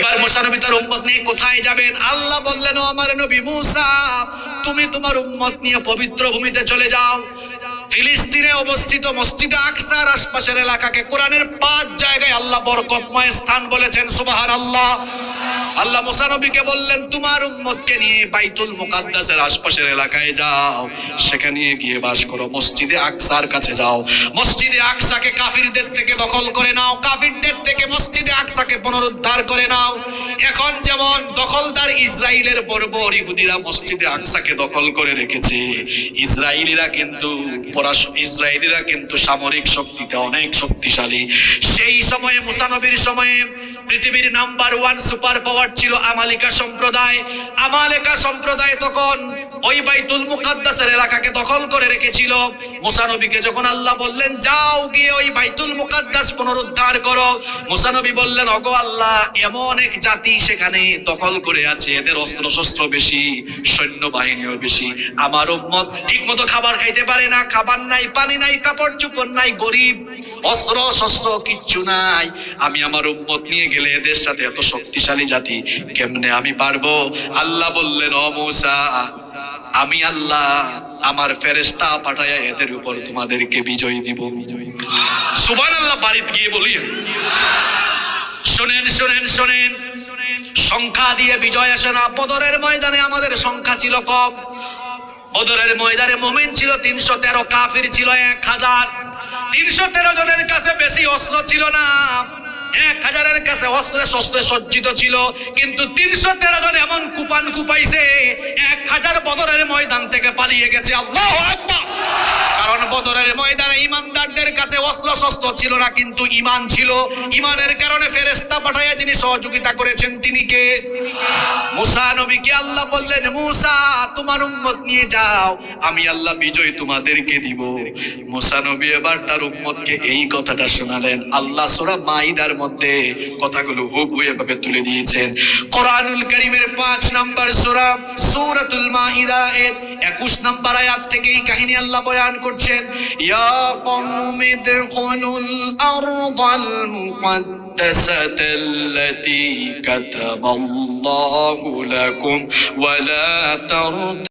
এবার মুসা নবী তার উম্মত নিয়ে কোথায় যাবেন? আল্লাহ বললেন, ও আমার নবী মুসা, তুমি তোমার উম্মত নিয়ে পবিত্র ভূমিতে চলে যাও। ফিলিস্তিনে অবস্থিত মসজিদে আকসার আশপাশের এলাকাকে কোরআনের 5 জায়গায় আল্লাহ বরকতময় স্থান বলেছেন। সুবহানাল্লাহ। আল্লাহ মুসা নবীকে বললেন, তোমার উম্মতকে নিয়ে বাইতুল মুকাদ্দাসের আশপাশের এলাকায় যাও, সেখানে গিয়ে বাস করো। মসজিদে আকসার কাছে যাও, মসজিদে আকসাকে কাফিরদের থেকে দখল করে নাও, কাফিরদের থেকে মসজিদে আকসাকে পুনরুদ্ধার করে নাও। এখন যেমন দখলদার ইসরায়েলের বর্বর ইহুদিরা মসজিদে আকসাকে দখল করে রেখেছে, ইসরায়েলিরা কিন্তু সামরিক শক্তিতে অনেক শক্তিশালী। সেই সময়ে মুসা নবীর সময়ে পৃথিবীর নাম্বার 1 সুপার পাওয়ার ছিল আমালিকা সম্প্রদায়। আমালিকা সম্প্রদায় তখন ওই বাইতুল মুকাদ্দাসের এলাকাকে দখল করে রেখেছিল। মুসা নবীকে যখন আল্লাহ বললেন, যাও গিয়ে ওই বাইতুল মুকাদ্দাস পুনরুদ্ধার করো, মুসা নবী বললেন, ওগো আল্লাহ, এমন এক জাতি সেখানে দখল করে আছে, এদের অস্ত্র শস্ত্র বেশি, সৈন্যবাহিনীও বেশি। আমার উম্মত ঠিকমতো খাবার খাইতে পারে না, খাবার নাই, পানি নাই, কাপড় চোপড় নাই, গরিব, অস্ত্র শস্ত্র কিচ্ছু নাই। আমি আমার উম্মত নিয়ে গেলে এদের সাথে এত শক্তিশালী জাতি কেমনে আমি পারবো? আল্লাহ বললেন, ও মুসা, আমি আল্লাহ আমার ফেরেশতা পাঠায়া এদের উপর তোমাদেরকে বিজয় দিব। সুবহানাল্লাহ। বাড়িতে গিয়ে বলি, শুনেন শুনেন শুনেন, সংখ্যা দিয়ে বিজয় আসে না। বদরের ময়দানে আমাদের সংখ্যা ছিল কম। বদরের ময়দানে মুমিন ছিল 313, কাফির ছিল 1000। 313 জনের কাছে বেশি অস্ত্র ছিল না, 1000-এর কাছে অস্ত্রে শস্ত্রে সজ্জিত ছিল, কিন্তু 313 জন এমন কুপান কুপাইছে 1000 বদরের ময়দান থেকে পালিয়ে গেছে। আল্লাহু আকবার। কারণ বদরের ময়দানে ইমানদারদের কাছে অস্ত্র শস্ত্র ছিল না, কিন্তু ঈমান ছিল। ঈমানের কারণে ফেরেশতা পাঠায়া যিনি সহযোগিতা করেছেন তিনি কে? মুসা নবীকে আল্লাহ বললেন, মুসা, তোমার উম্মত নিয়ে যাও, আমি আল্লাহ বিজয় তোমাদেরকে দিব। মুসা নবী এবার তার উম্মতকে এই কথাটা শোনালেন। আল্লাহ সূরা মাইদার মধ্যে কথাগুলো হুবহু এভাবে তুলে দিয়েছেন। কোরআনুল কারীমের 5 নম্বর সূরা সূরাতুল মাইদা এর 21 নম্বর আয়াত থেকে এই কাহিনী আল্লাহ বয়ান করছেন। ইয়া কওমি দুখুলুল আরদাল মুকাদ্দাসাতাল্লাতী কাতাবাল্লাহু লাকুম ওয়া লা